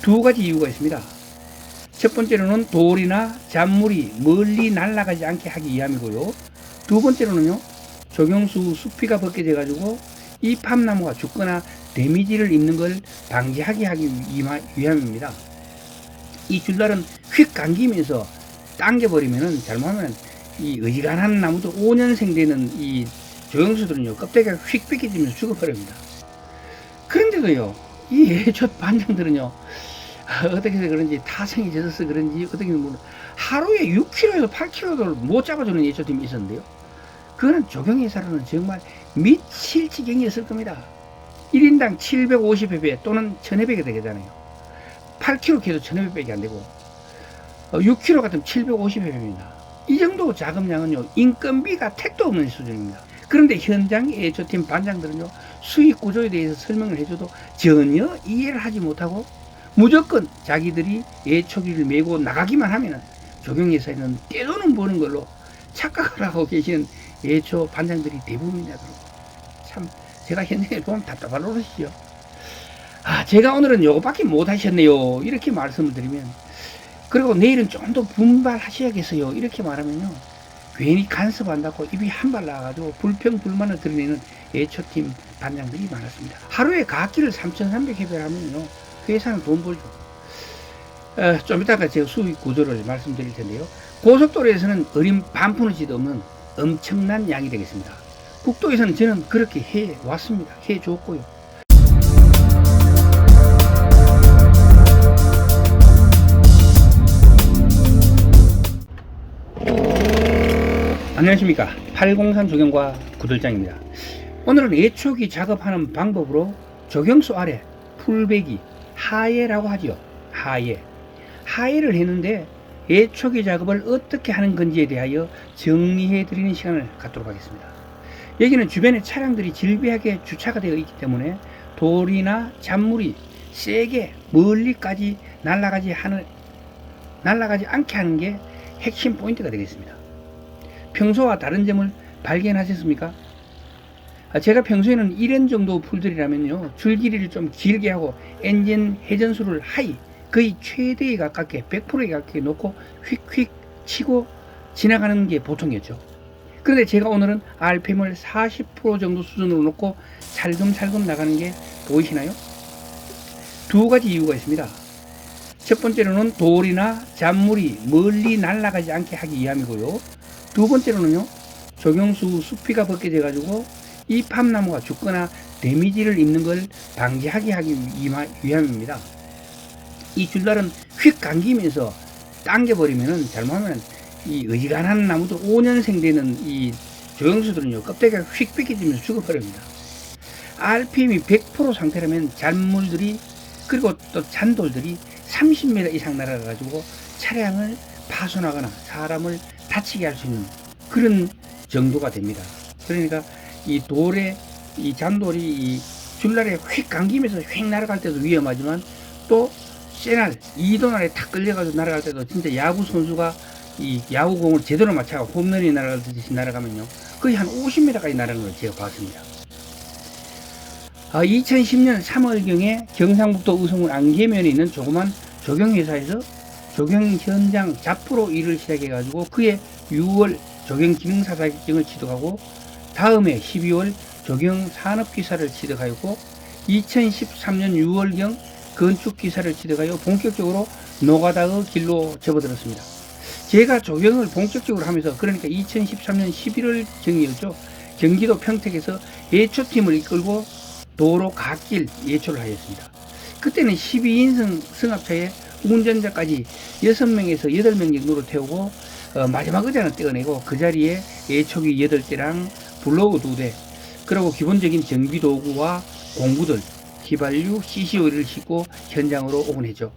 두 가지 이유가 있습니다. 첫 번째로는 돌이나 잔물이 멀리 날아가지 않게 하기 위함이고요. 두 번째로는요, 조경수 숲이가 벗겨져 가지고 이 팜나무가 죽거나 데미지를 입는 걸 방지하게 하기 위함입니다. 이 줄날은 휙 감기면서 당겨버리면은 잘못하면 이 어지간한 나무도 5년생 되는 이 조경수들은요, 껍데기가 휙 벗겨지면서 죽어버립니다. 그런데도요, 이 애초 반장들은요, 어떻게 해서 그런지 타성이 젖어서 그런지 어떻게 보면 하루에 6kg에서 8kg를 못 잡아주는 예초팀이 있었는데요. 그거는 조경회사로는 정말 미칠 지경이었을 겁니다. 1인당 750회배 또는 1000회배가 되겠잖아요. 8kg 캐도 1000회배밖에 안 되고 6kg 같으면 750회배입니다. 이 정도 자금량은요, 인건비가 택도 없는 수준입니다. 그런데 현장 예초팀 반장들은요, 수익 구조에 대해서 설명을 해줘도 전혀 이해를 하지 못하고 무조건 자기들이 예초기를 메고 나가기만 하면은 조경회사에는 떼돈은 버는 걸로 착각을 하고 계시는 예초 반장들이 대부분이다. 참 제가 현장에 보면 답답할 노릇이죠. 제가 오늘은 요거밖에 못 하셨네요, 이렇게 말씀을 드리면, 그리고 내일은 좀 더 분발하셔야겠어요, 이렇게 말하면요, 괜히 간섭한다고 입이 한 발 나와가지고 불평불만을 드러내는 예초팀 반장들이 많았습니다. 하루에 갓길을 3,300회배를 하면요, 회사는 돈 벌죠. 좀 이따가 제가 수익 구조를 말씀드릴 텐데요. 고속도로에서는 어린 반푼어치도 없는 엄청난 양이 되겠습니다. 국도에서는 저는 그렇게 해 왔습니다. 해 줬고요. 안녕하십니까. 803 조경과 구들장입니다. 오늘은 예초기 작업하는 방법으로 조경수 아래 풀베기, 하예라고 하죠. 하예를 했는데 예초기 작업을 어떻게 하는 건지에 대하여 정리해 드리는 시간을 갖도록 하겠습니다. 여기는 주변에 차량들이 질비하게 주차가 되어 있기 때문에 돌이나 잔물이 세게 멀리까지 날아가지 않게 하는 게 핵심 포인트가 되겠습니다. 평소와 다른 점을 발견하셨습니까? 제가 평소에는 1년 정도 풀들이라면요, 줄길이를 좀 길게 하고 엔진 회전수를 하이, 거의 최대에 가깝게 100%에 가깝게 놓고 휙휙 치고 지나가는 게 보통이었죠. 그런데 제가 오늘은 RPM을 40% 정도 수준으로 놓고 살금살금 나가는 게 보이시나요? 두 가지 이유가 있습니다. 첫 번째로는 돌이나 잔물이 멀리 날아가지 않게 하기 위함이고요. 두 번째로는요, 조경수 숲이가 벗겨져 가지고 이 팜나무가 죽거나 데미지를 입는 걸 방지하게 하기 위함입니다. 이 줄날은 휙 감기면서 당겨버리면은 잘못하면 이 어지간한 나무도 5년생 되는 이 조경수들은요, 껍데기가 휙 벗겨지면서 죽어버립니다. RPM이 100% 상태라면 잔물들이, 그리고 또 잔돌들이 30m 이상 날아가가지고 차량을 파손하거나 사람을 다치게 할 수 있는 그런 정도가 됩니다. 그러니까 이 돌에, 이 잔돌이 이 줄날에 휙 감기면서 휙 날아갈 때도 위험하지만, 또 쇠날, 이도날에 탁 끌려가지고 날아갈 때도 진짜 야구 선수가 이 야구공을 제대로 맞춰가 홈런이 날아가듯이 날아가면요, 거의 한 50m까지 날아가는 걸 제가 봤습니다. 2010년 3월경에 경상북도 의성군 안개면에 있는 조그만 조경회사에서 조경 현장 잡프로 일을 시작해가지고 그해 6월 조경 기능사 자격증을 취득하고 다음해 12월 조경 산업기사를 취득하였고 2013년 6월경 건축기사를 취득하여 본격적으로 노가다의 길로 접어들었습니다. 제가 조경을 본격적으로 하면서, 그러니까 2013년 11월경이었죠. 경기도 평택에서 예초팀을 이끌고 도로 갓길 예초를 하였습니다. 그때는 12인승 승합차에 운전자까지 6명에서 8명 정도로 태우고 마지막 의자는 떼어내고 그 자리에 예초기 8대랑 블로우 2대, 그리고 기본적인 정비도구와 공구들, 휘발유, CC오일을 싣고 현장으로 오곤 했죠.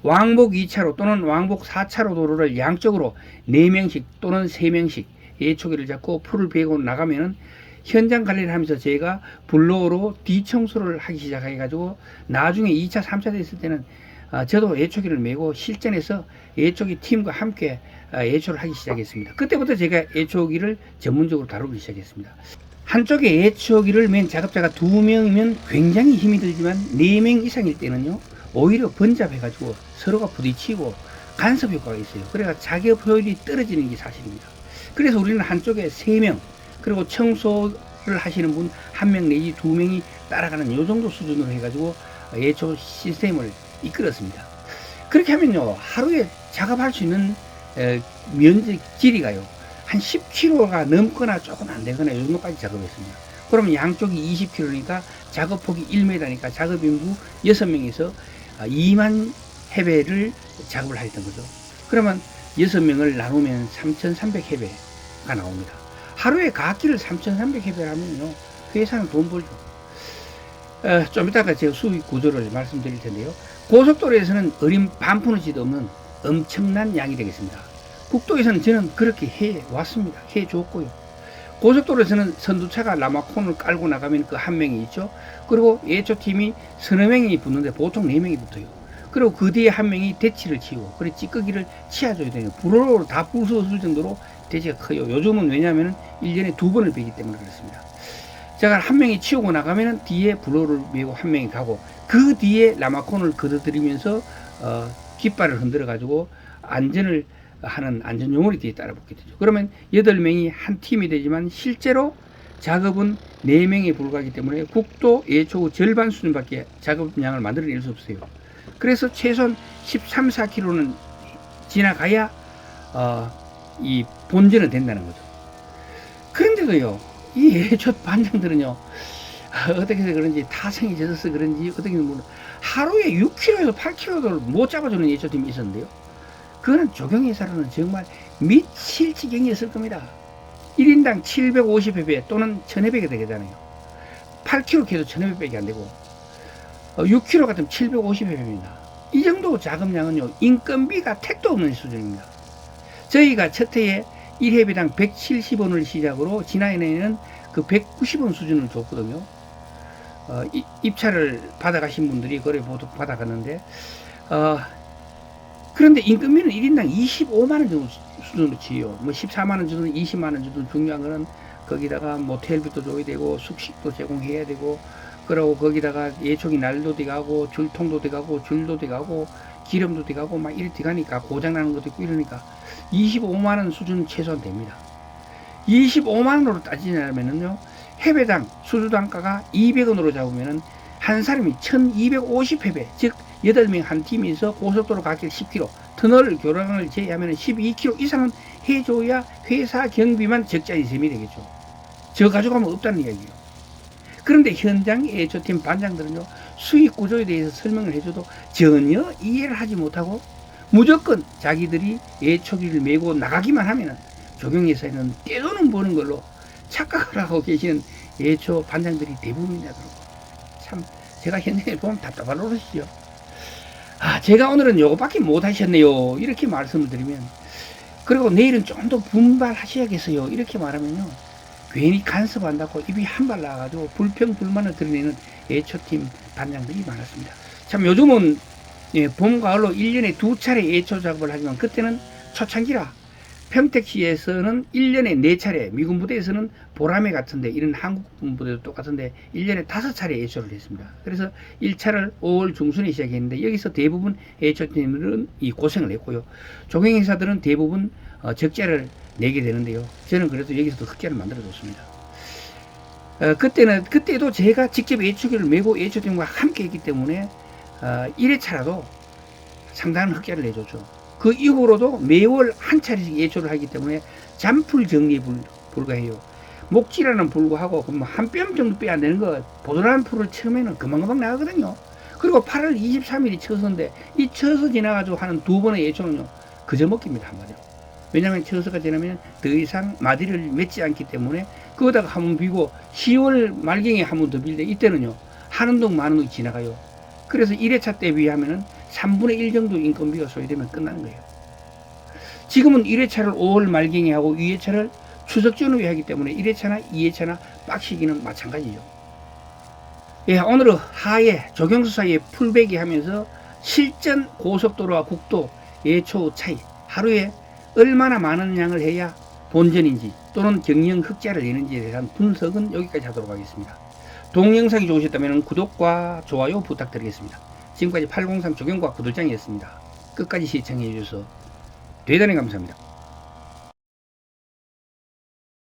왕복 2차로 또는 왕복 4차로 도로를 양쪽으로 4명씩 또는 3명씩 예초기를 잡고 풀을 베고 나가면은 현장 관리를 하면서 제가 블로어로 뒤청소를 하기 시작해가지고 나중에 2차, 3차 됐을 때는 저도 예초기를 메고 실전에서 예초기 팀과 함께 예초를 하기 시작했습니다. 그때부터 제가 예초기를 전문적으로 다루기 시작했습니다. 한쪽에 예초기를 맨 작업자가 2명이면 굉장히 힘이 들지만 4명 이상일 때는요, 오히려 번잡해가지고 서로가 부딪히고 간섭 효과가 있어요. 그래서 작업 효율이 떨어지는 게 사실입니다. 그래서 우리는 한쪽에 3명, 그리고 청소를 하시는 분 1명 내지 2명이 따라가는 요 정도 수준으로 해가지고 예초 시스템을 이끌었습니다. 그렇게 하면요, 하루에 작업할 수 있는 면적 길이가요, 한 10km가 넘거나 조금 안 되거나 요 정도까지 작업했습니다. 그러면 양쪽이 20km니까 작업폭이 1m니까 작업인부 6명에서 2만 해배를 작업을 하였던 거죠. 그러면 6명을 나누면 3,300해배가 나옵니다. 하루에 가압기를 3,300해배를 하면요, 회사는 돈 벌죠. 좀 이따가 제가 수익 구조를 말씀드릴 텐데요. 고속도로에서는 어린 반푼어치도 없는 엄청난 양이 되겠습니다. 국도에서는 저는 그렇게 해 왔습니다. 해 줬고요. 고속도로에서는 선두차가 라마콘을 깔고 나가면 그 1명이 있죠. 그리고 예초팀이 서너 명이 붙는데 보통 4명이 붙어요. 그리고 그 뒤에 1명이 대치를 치고, 그리고 찌꺼기를 치워줘야 돼요. 불로로 다 부서질 정도로 대치가 커요. 요즘은 왜냐하면 1년에 2번을 베기 때문에 그렇습니다. 제가 1명이 치우고 나가면 뒤에 불로를 메고 1명이 가고, 그 뒤에 라마콘을 걷어들이면서 깃발을 흔들어 가지고 안전을 하는 안전요원이 뒤에 따라 붙게 되죠. 그러면 8명이 한 팀이 되지만 실제로 작업은 4명에 불과하기 때문에 국도 예초 절반 수준밖에 작업량을 만들어낼 수 없어요. 그래서 최소한 13, 14km는 지나가야 이 본전은 된다는 거죠. 그런데도요, 이 예초 반장들은요, 어떻게 해서 그런지 타성이 젖어서 그런지 어떻게 모르, 하루에 6km에서 8km를 못 잡아주는 예초팀이 있었는데요. 그거는 조경회사로는 정말 미칠 지경이었을 겁니다. 1인당 750회배 또는 1000회배가 되잖아요. 8km 해도 1000회배밖에 안 되고 6km 같으면 750회배입니다. 이 정도 작업량은요, 인건비가 택도 없는 수준입니다. 저희가 첫 해에 1회배당 170원을 시작으로 지난해에는 그 190원 수준을 줬거든요. 입찰을 받아가신 분들이 거래 보도 받아갔는데, 그런데 인건비는 1인당 25만원 정도 수준으로 치요. 뭐 14만원 주든 20만원 주든 중요한 거는 거기다가 모텔비도 줘야 되고 숙식도 제공해야 되고, 그러고 거기다가 예초기 날도 돼가고 줄통도 돼가고 줄도 돼가고 기름도 돼가고 막 이렇게 돼가니까 고장나는 것도 있고 이러니까 25만원 수준은 최소한 됩니다. 25만원으로 따지냐면은요, 해배당 수주단가가 200원으로 잡으면은 한 사람이 1250회배, 즉 8명 한 팀에서 고속도로 갓길 10km, 터널 교량을 제외하면 12km 이상은 해줘야 회사 경비만 적자의 셈이 되겠죠. 저 가져가면 없다는 이야기예요. 그런데 현장 예초팀 반장들은요, 수익 구조에 대해서 설명을 해줘도 전혀 이해를 하지 못하고 무조건 자기들이 예초기를 메고 나가기만 하면은 조경회사에는 떼돈은 버는 걸로 착각을 하고 계시는 예초 반장들이 대부분이라고. 참 제가 현장에 보면 답답한 노릇이죠. 제가 오늘은 요거밖에 못 하셨네요, 이렇게 말씀을 드리면, 그리고 내일은 좀 더 분발하셔야겠어요, 이렇게 말하면요, 괜히 간섭한다고 입이 한 발 나와가지고 불평 불만을 드러내는 예초팀 반장들이 많았습니다. 참 요즘은 봄 가을로 1년에 2차례 예초 작업을 하지만 그때는 초창기라 평택시에서는 1년에 4차례, 미군 부대에서는 보라매 같은데 이런 한국군 부대도 똑같은데 1년에 5차례 예초를 했습니다. 그래서 1차를 5월 중순에 시작했는데 여기서 대부분 예초팀들은 이 고생을 했고요. 조경회사들은 대부분 적자를 내게 되는데요. 저는 그래도 여기서도 흑자를 만들어 줬습니다. 그때도 제가 직접 예초기를 메고 예초팀과 함께 했기 때문에 1회차라도 상당한 흑자를 내줬죠. 그 이후로도 매월 한 차례씩 예초를 하기 때문에 잔풀 정리에 불과해요. 목질하는 불구하고 한 뼘 정도 빼야 되는 거, 보드라는 풀을 처음에는 금방금방 나가거든요. 그리고 8월 23일이 처서인데 이 처서 지나가지고 하는 2번의 예초는요, 그저 먹기입니다, 한마디로. 왜냐하면 처서가 지나면 더 이상 마디를 맺지 않기 때문에 그거다가 한번 비고 10월 말경에 한번 더 빌 때 이때는요, 하는 동 마는 동이 지나가요. 그래서 1회차 때 비하면은 3분의 1 정도 인건비가 소요되면 끝나는 거예요. 지금은 1회차를 5월 말경에 하고 2회차를 추석 전후에 하기 때문에 1회차나 2회차나 빡시기는 마찬가지죠. 예, 오늘은 하해, 조경수 사이에 풀베기 하면서 실전 고속도로와 국도 예초 차이, 하루에 얼마나 많은 양을 해야 본전인지 또는 경영 흑자를 내는지에 대한 분석은 여기까지 하도록 하겠습니다. 동영상이 좋으셨다면 구독과 좋아요 부탁드리겠습니다. 지금까지 803 조경과학 구들장이었습니다. 끝까지 시청해 주셔서 대단히 감사합니다.